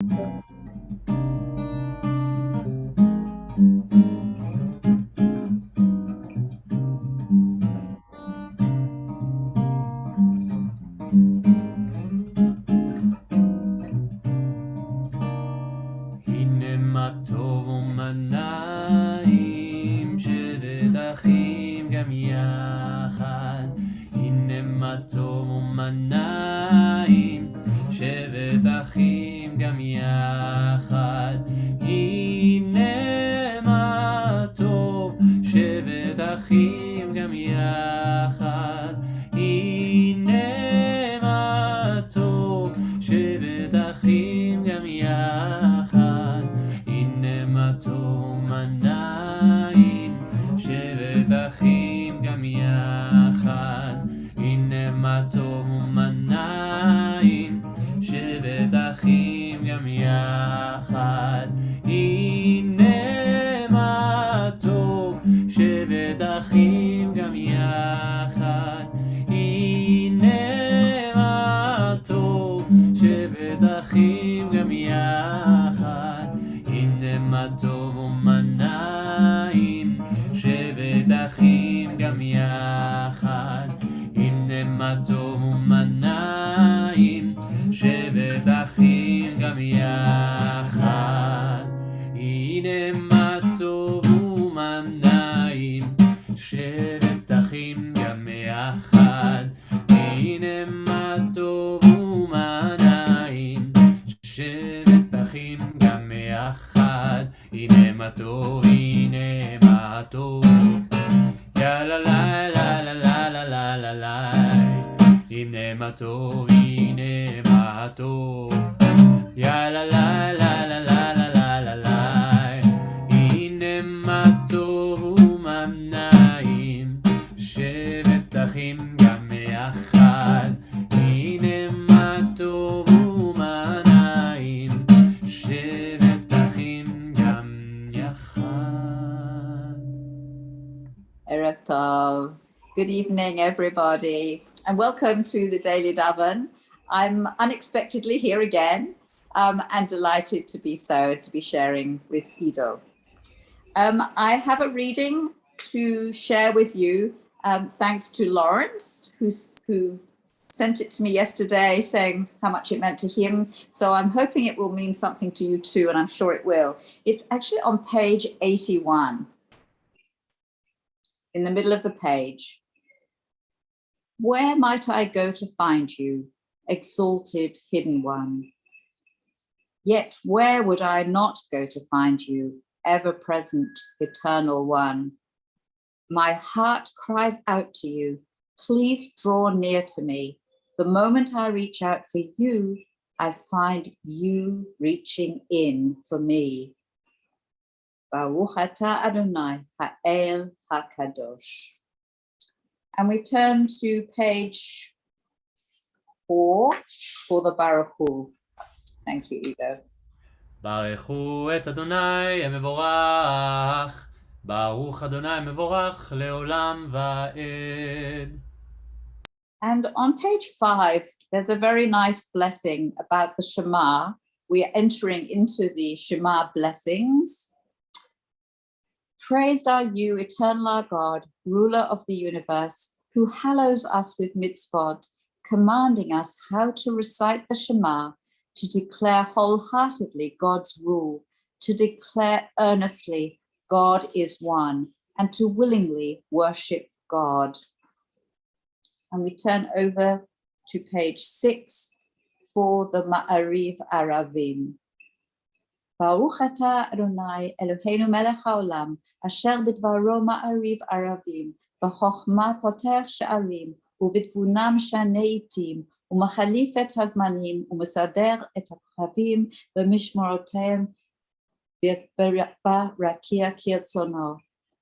הנה מה טוב ומה נעים, שבת אחים גם יחד. הנה מה טוב ומה נעים, שבת אחים גם יחד. הנה מה טוב, שבת אחים גם יחד. הנה מה טוב, שבת אחים גם יחד. הנה מה טוב ומה נעים, שבת אחים גם יחד. הנה מה טוב ומה נעים, שבת אחים גם יחד. הנה מה טוב, שבת אחים גם יחד. הנה מה טוב, שבת אחים גם יחד. הנה מה טוב ומה נעים, שבת אחים גם יחד. הנה מה טוב ומה נעים, שבת אחים גם יחד. הנה מה טוב ומה נעים, שבת אחים גם יחד. הנה מה טוב ומה נעים, שבת אחים גם יחד. הנה מה טוב, הנה מה טוב, יאללה לה לה לה לה לה לה לה לה. הנה מה טוב, הנה מה טוב, יאללה לה לה לה לה לה לה לה לה. הנה מה טוב ומה נעים, שבת אחים גם יחד. הנה מה טוב ומה נעים, שבת אחים גם יחד. Erev Tov. Good evening, everybody, and welcome to the Daily Daven. I'm unexpectedly here again and delighted to be so, to be sharing with Ido. I have a reading to share with you, thanks to Lawrence, who sent it to me yesterday saying how much it meant to him. So I'm hoping it will mean something to you too, and I'm sure it will. It's actually on page 81. In the middle of the page. Where might I go to find you, exalted hidden one? Yet where would I not go to find you, ever present, eternal one? My heart cries out to you, please draw near to me. The moment I reach out for you, I find you reaching in for me. Baruch atah Adonai ha'el hakadosh. And we turn to page 4 for the Baruch Hu. Thank you, Ido. ברכו את אדוני המבורך, ברוך אדוני המבורך לעולם ועד. And on page 5, there's a very nice blessing about the Shema. We are entering into the Shema blessings. Praised are you, eternal our God, ruler of the universe, who hallows us with mitzvot, commanding us how to recite the Shema, to declare wholeheartedly God's rule, to declare earnestly God is one, and to willingly worship God. And we turn over to page 6 for the Ma'ariv Aravim. Baruch atah Adonai Eloheinu melech haolam, asher bidvaro ma'ariv aravim, b'chokhma potech she'arim, ובתבונה משנה עיתים, ומחליף את הזמנים, ומסדר את הכוכבים במשמרותיהם, ברקיע כרצונו.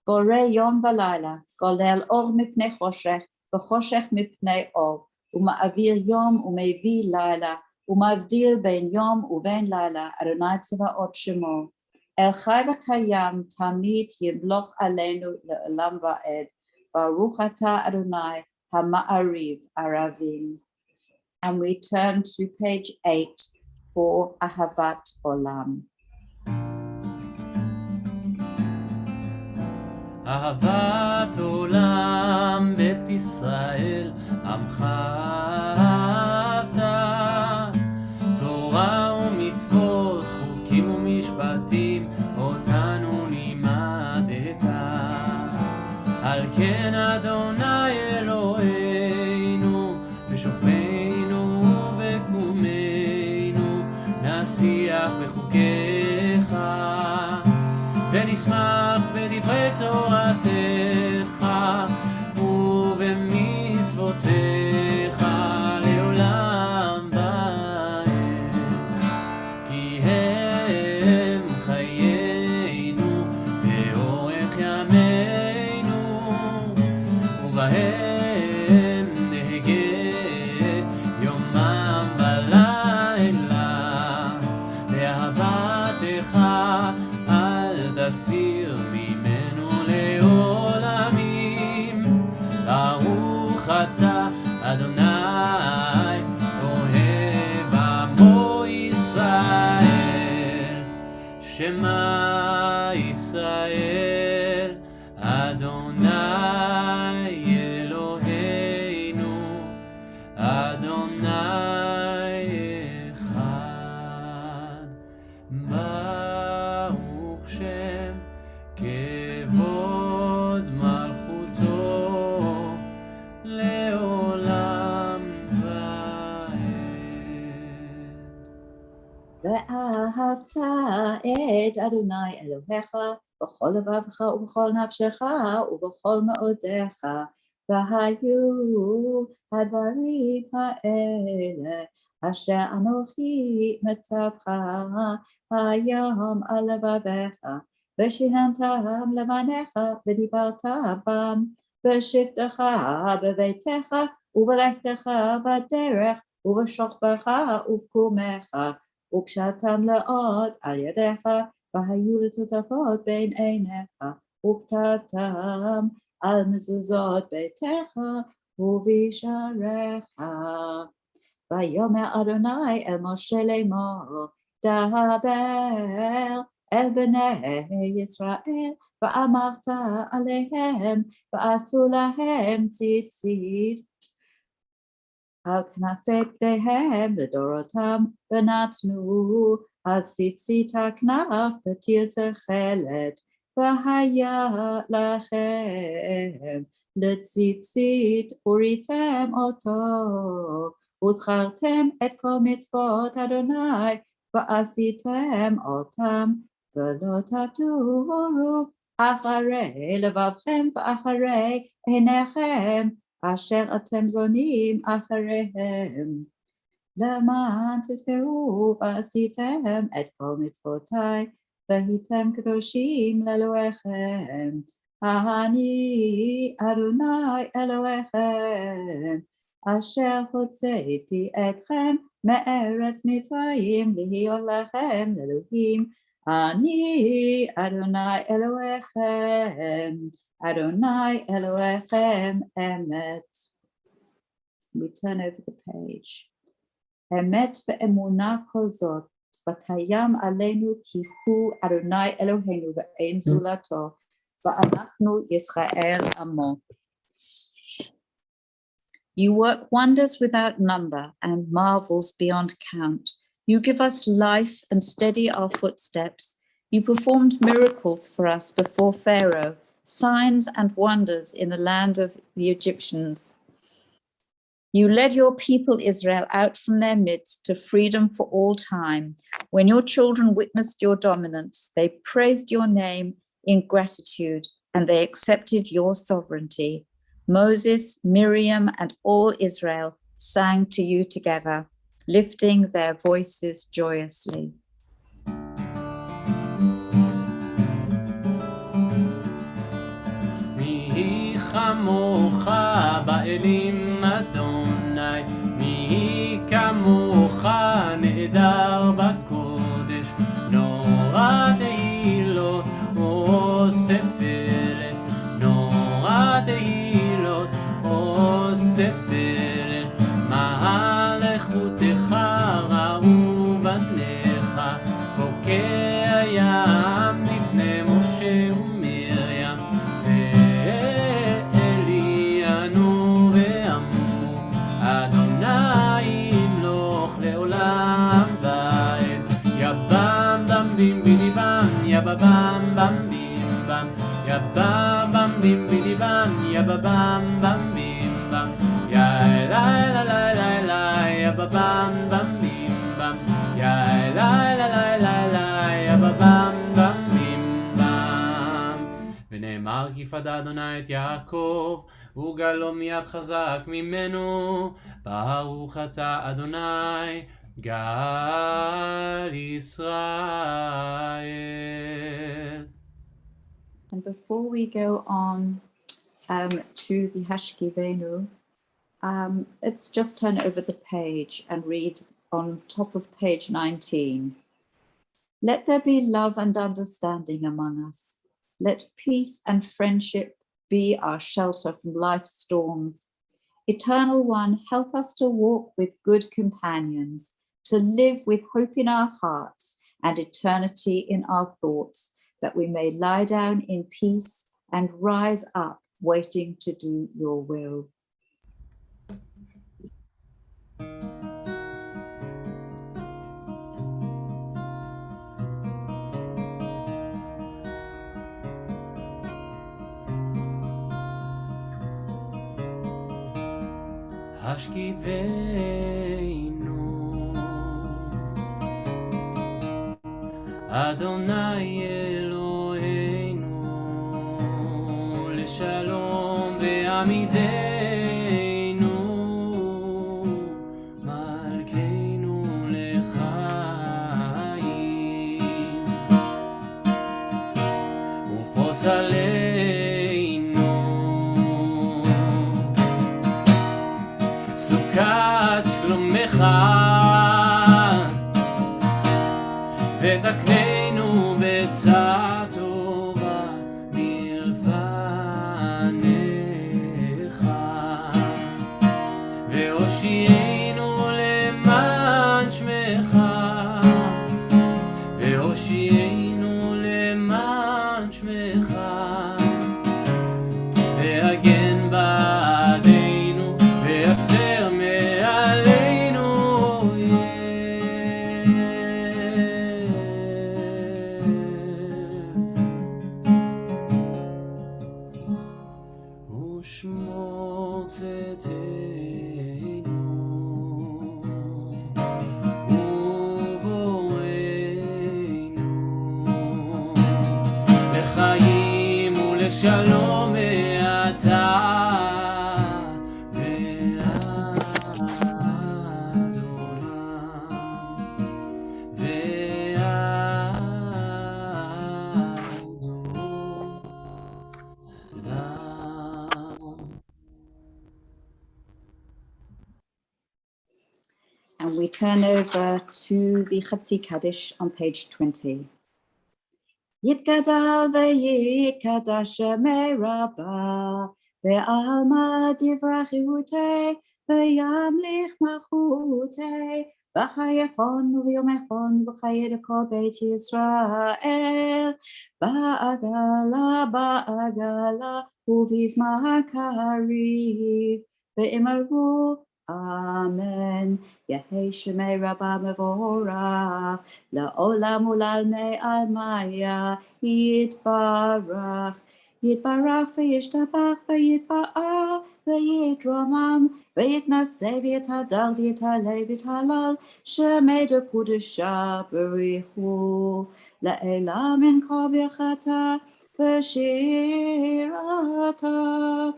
בורא יום ולילה, גולל אור מפני חושך, וחושך מפני אור, ומעביר יום ומביא לילה, ומבדיל בין יום ובין לילה, אדוני צבאות שמו. אל חי וקיים תמיד ימלוך עלינו לעולם ועד. ברוך אתה אדוני המעריב ערבים. And we turn to page 8 or ahavat olam. אהבת עולם בית ישראל עמך אהבת, תורה ומצוות חוקים ומשפטים אותנו לימדת. על כן אדוני אלוהינו בשוכבנו ובקומנו נשיח בחוקיך ונשמח בדברי תורתך ובמצוותיך לעולם ועד, כי הם חיינו ואורך ימינו ובהם נהגה יומם ולילה, באהבתך תסיר ממנו לעולמים. ברוך אתה אדוני אוהב עמו ישראל, שמע ישראל אדוני אלוהינו אדוני אחד. שם כבוד מלכותו לעולם ועד. ואהבת את אדוני אלוהיך בכל לבבך ובכל נפשך ובכל מאודיך, והיו הדברים האלה אשר אנוכי מצווך היום על לבביך, ושיננתם לבניך ודיברת בם בשבתך בביתך ובלכתך בדרך ובשוכבך ובקומך ופשטם לעוד על ידיך, והיו לטוטפות בין עיניך וכתבתם על מזוזות ביתך ובשעריך. ויאמר אדוני אל משה לאמור, דבר אל בני ישראל ואמרת עליהם ועשו להם ציצית על כנפי פניהם לדורותם, ונתנו על ציצית הכנף פתיל תכלת, והיה לכם לציצית וריתם אותו, וזכרתם את כל מצוות אדוני ועשיתם אותם, ולא תטורו אחרי לבבכם ואחרי עיניכם אשר אתם זונים אחריהם, למען תזכרו ועשיתם את כל מצוותיי והייתם קדושים לאלוהיכם. אני אדוני אלוהיכם אשר הוצאתי אתכם מארץ מצרים להיות לכם לאלוהים. אני אדוני אלוהיכם, אדוני אלוהיכם אמת. We turn over the page. אמת ואמונה כל זאת, וקיים עלינו כי הוא אדוני אלוהינו ואין זולתו, ואנחנו ישראל עמו. You work wonders without number and marvels beyond count. You give us life and steady our footsteps. You performed miracles for us before Pharaoh, signs and wonders in the land of the Egyptians. You led your people Israel out from their midst to freedom for all time. When your children witnessed your dominance, they praised your name in gratitude and they accepted your sovereignty. Moses, Miriam, and all Israel sang to you together, lifting their voices joyously. מי כמוך באלים אדוני, מי כמוך נהדר בקודש, נורא תהילות אוסף אלה, נורא תהילות אוסף אלה, מלכותך ראו בנו bim bidi bam, ya ba bam bam bim bam, ya bam bam bim bidi bam, ya ba bam bam bim bam, ya la la la la la, ya ba bam bam bim bam, ya la la la la la, ya ba bam bam bim bam. ונאמר כי פדה אדוני את יעקב, וגלו מיד חזק ממנו, ברוך אתה אדוני גל ישראל. And before we go on to the Hashkivenu, let's just turn over the page and read on top of page 19. Let there be love and understanding among us. Let peace and friendship be our shelter from life's storms. Eternal One, help us to walk with good companions, to live with hope in our hearts and eternity in our thoughts, that we may lie down in peace and rise up, waiting to do your will. השכיבנו אדוני אלוהינו לשלום בעמידנו מלכנו לחיים ופרוס עלינו סוכת שלומך ותקננו בצע טובה מלפניך והושיענו למען שמך והושיענו למען שמך והגן בעדנו והסר מעלינו ושמור צאתנו ובואנו לחיים ולשלום מעתה ועד עולם ועד עולם. And we turn over to the Chatzi Kaddish on page 20. Yitgadal v'yitkadosh shemei Rabbah, ve'alma divrachute, ve'yamlich malchute, v'chayechon v'yomechon v'chayed kol Beit Yisrael, ba'agala uvizman kariv, ve'imaru Amen. Yehei Shemei Rabbah Mevorach, La'olam u'lalmei almaya, Yitbarach, Yitbarach v'yishtabach v'yitba'al, v'yitromam, v'yitnaseh v'yitadal v'yitaleh v'yitalal, Shemei dekudesha b'richu, La'elam min kol birchata v'shirata.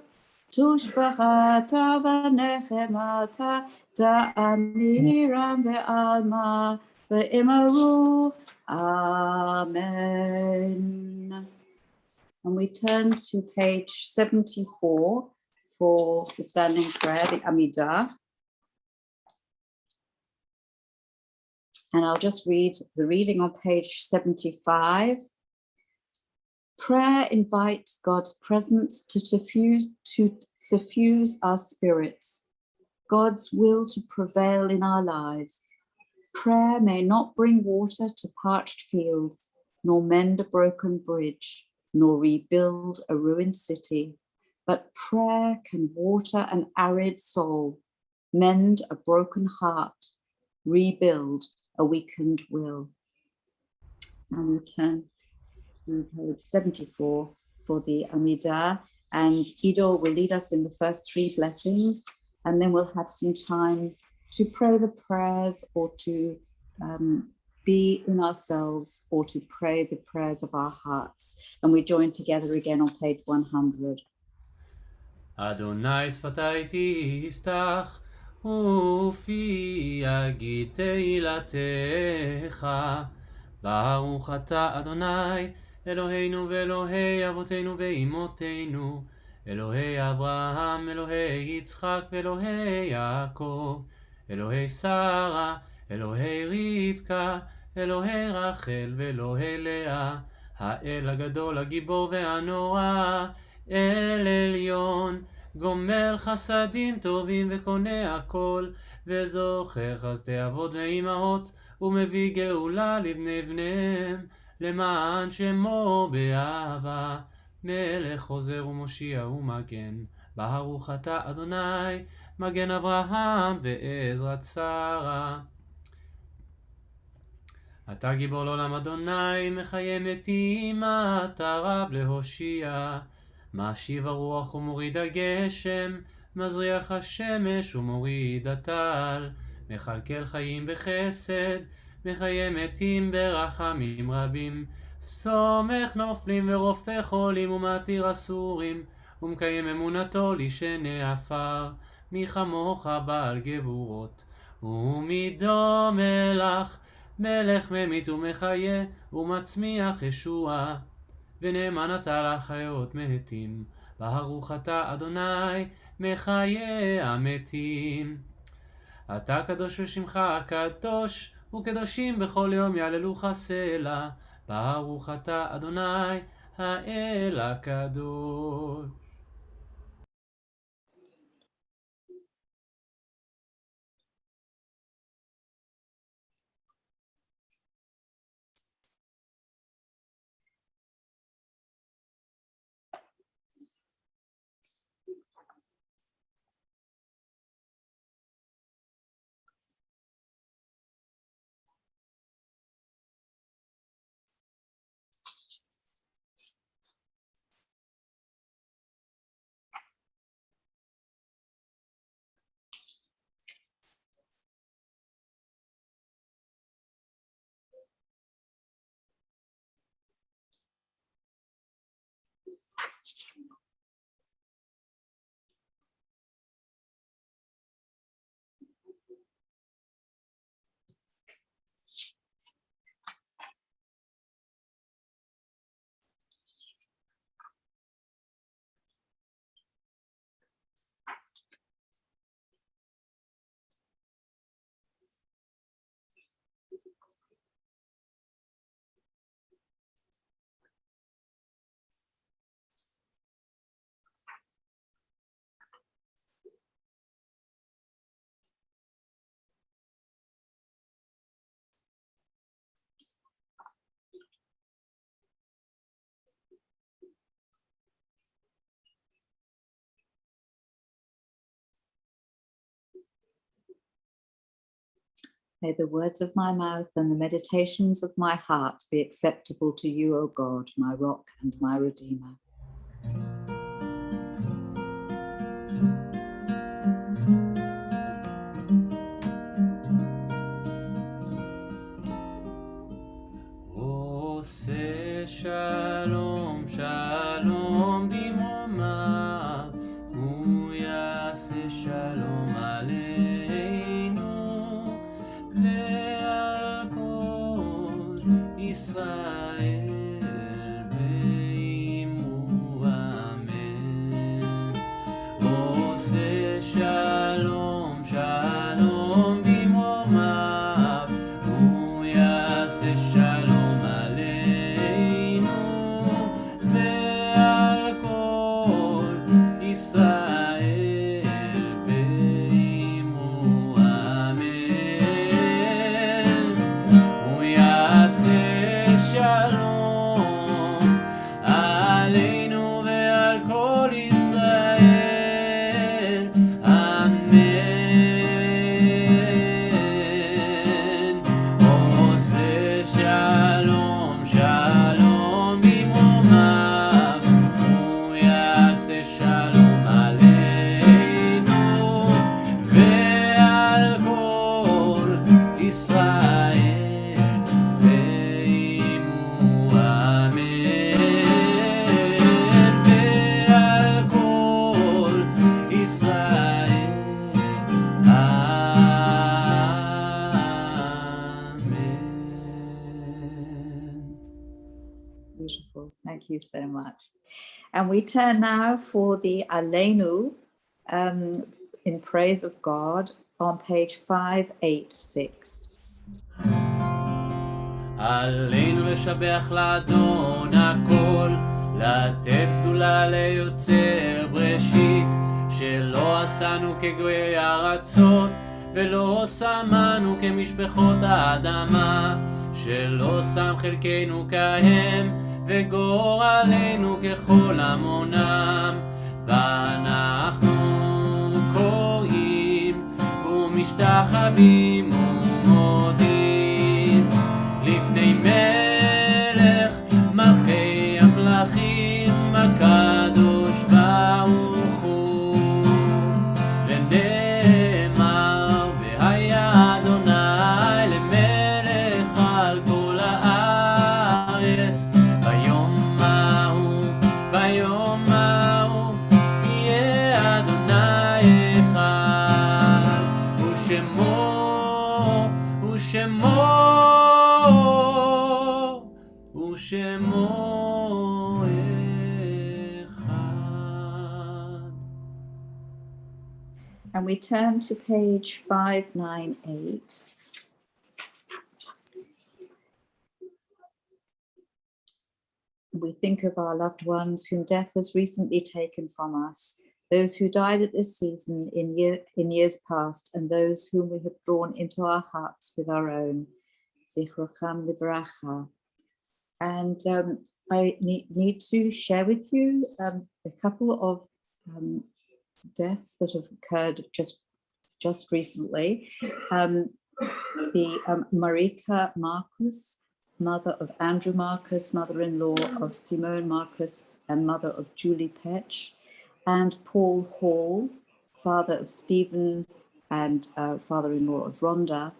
Tushbachata v'nechemata ta'amiram ve'alma ve'imaru. Amen. And we turn to page 74 for the standing prayer, the Amidah. And I'll just read the reading on page 75. Prayer invites God's presence to suffuse our spirits, God's will to prevail in our lives. Prayer may not bring water to parched fields, nor mend a broken bridge, nor rebuild a ruined city, but prayer can water an arid soul, mend a broken heart, rebuild a weakened will. And we turn to page 74 for the Amidah, and Ido will lead us in the first 3 blessings, and then we'll have some time to pray the prayers or to be in ourselves or to pray the prayers of our hearts. And we join together again on page 100. אדוני שפתי תפתח, ופי יגיד תהילתך. ברוך אתה אדוני, אלוהינו ואלוהי אבותינו ואמותינו, אלוהי אברהם, אלוהי יצחק ואלוהי יעקב, אלוהי שרה, אלוהי רבקה, אלוהי רחל ואלוהי לאה, האל הגדול הגיבור והנורא, אל עליון, גומל חסדים טובים וקונה הכל, וזוכר חסדי אבות ואימהות, ומביא גאולה לבני בניהם, למען שמו באהבה, מלך חוזר ומושיע ומגן. ברוך אתה אדוני, מגן אברהם ועזרת שרה. אתה גיבור לעולם אדוני, מחיה מתים, אתה רב להושיע. משיב הרוח ומוריד הגשם, מזריח השמש ומוריד הטל, מכלכל חיים בחסד, מחיה מתים ברחמים רבים, סומך נופלים ורופא חולים ומתיר אסורים, ומקיים אמונתו לישני עפר, מי כמוך בעל גבורות, ומידו מלך, מלך ממית ומחיה, ומצמיח ישועה. ונאמן אתה לחיות מתים, ברוך אתה אדוני, מחיה המתים. אתה קדוש ושמך הקדוש, וקדושים בכל יום יעללוך סלע, ברוך אתה אדוני, האל הקדוש. May the words of my mouth and the meditations of my heart be acceptable to you, O God, my rock and my redeemer. עושה שלום, שלום במרומיו, הוא יעשה שלום עלינו ועל כל ישראל ואמרו אמן. עושה שלום, שלום במרומיו, הוא יעשה שלום עלינו ועל כל ישראל ואמרו אמן. הוא יעשה שלום beautiful. Thank you so much. And we turn now for the Aleinu in praise of God on page 586. עלינו לשבח לאדון הכל, לתת גדולה ליוצר בראשית, שלא עשנו כגויי ארצות, ולא שמנו כמשפחות האדמה, שלא שם חלקנו כהם, וגורלנו ככל המונם, ואנחנו קוראים ומשתחווים ומודים לפני מלך מלכי המלכים הקדוש ברוך הוא, ונאמר והיה אדוני למלך על כל הארץ, ביום ההוא יהיה אדוני אחד, ושמו אחד. And we turn to page 598. We think of our loved ones whom death has recently taken from us, those who died at this season in years past, and those whom we have drawn into our hearts with our own. Zichrocham livracha. And I need to share with you a couple of deaths that have occurred just recently. Marika Marcus, mother of Andrew Marcus, mother-in-law of Simone Marcus, and mother of Julie Petch, and Paul Hall, father of Stephen and father-in-law of Rhonda,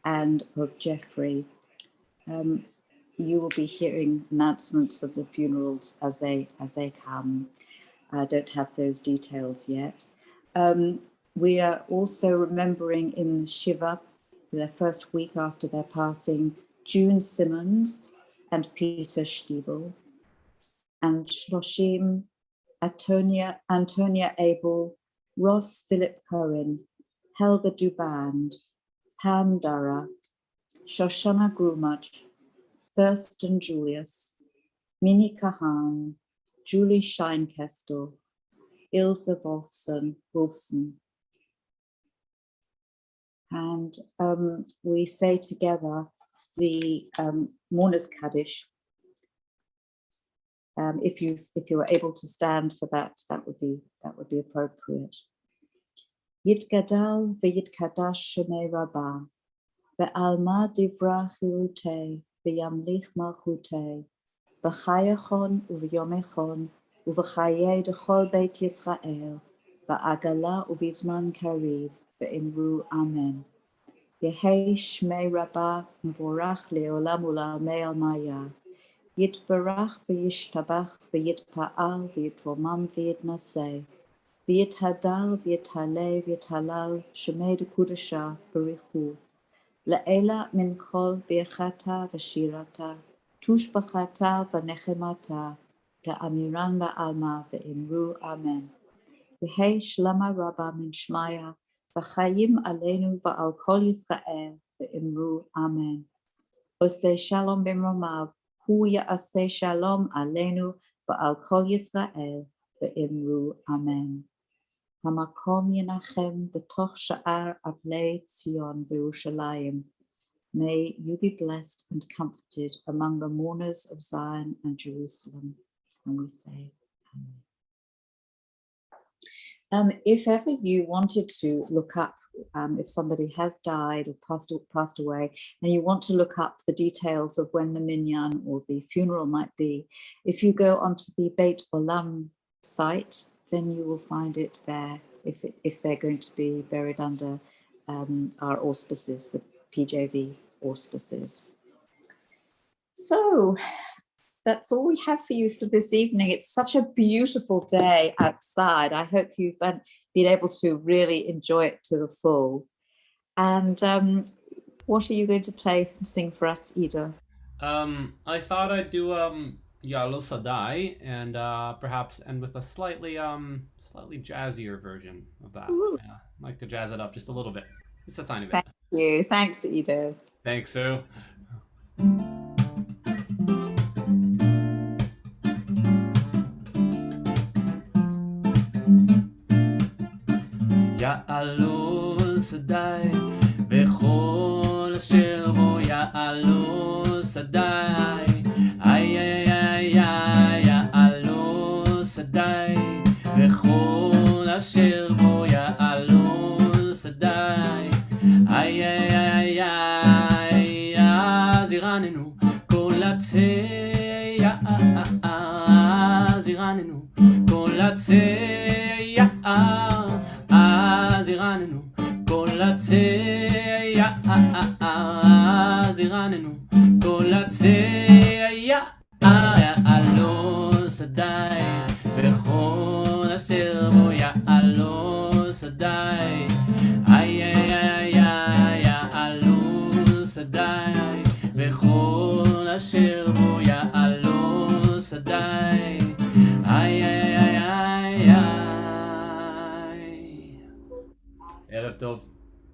and of Jeffrey. You will be hearing announcements of the funerals as they come. I don't have those details yet. We are also remembering in the Shiva, the first week after their passing, June Simmons and Peter Stiebel, and Shloshim, Antonia Abel, Ross Philip Cohen, Helga Duband, Pam Dara, Shoshana Grumach, Thurston Julius, Minnie Kahan, Julie Scheinkestel, Ilse Wolfson. And we say together the Mourners Kaddish. If you are able to stand for that, that would be appropriate. Yitgadal v'yitkadash shemei Rabbah, ve'alma divra chirutei, ve'yamlich malchutei, v'chayachon u'v'yomechon, u'v'chayei dechol beit Yisrael, v'agala u'vizman kariv, ve'imru amen. Yehei shmei Rabbah mevorach le'olam u'la'amei al-maya. Yitbarach v'yishtabach v'yitpa'al v'yitromam v'yitnaseh. V'yithadal v'yithaleh v'yithalal shemei dekudasha b'richu. La'ela min kol birchata v'shirata, tushbachata v'nechemata, ta'amiran ba'alma v'imru amen. V'hei shlama rabba min shmaya, v'chayim aleinu v'al kol Yisrael v'imru amen. Oseh shalom b'mromav, hu ya'aseh shalom aleinu v'al kol Yisrael v'imru amen. Hamakom yenachem b'toch sha'ar avlei Tzion v'Yerushalayim. May you be blessed and comforted among the mourners of Zion and Jerusalem. And we say, amen. If ever you wanted to look up, if somebody has died or passed away, and you want to look up the details of when the minyan or the funeral might be, if you go onto the Beit Olam site, then you will find it there if they're going to be buried under our auspices, the PJV auspices. So that's all we have for you for this evening. It's such a beautiful day outside. I hope you've been able to really enjoy it to the full. And what are you going to play and sing for us, Ida? I thought I'd do Ya'alo Sadai, and perhaps end with a slightly jazzier version of that. Ooh. Yeah, I'd like to jazz it up just a little bit, just a tiny bit. Thank you. Thanks, Edith. Thanks, Sue. יעלו שדי בכל אשר בו יעלו שדי איי איי איי איי יעלו שדי בכל אשר בו יעלו שדי איי איי איי איי אז ירננו כל עצי אז ירננו כל עצי אז ירננו כל עצי אז ירננו כל עצי יעלו שדי בכל אשר בו יעלו שדי איי איי איי איי יעלו שדי בכל אשר בו יעלו שדי איי איי איי איי ערב טוב.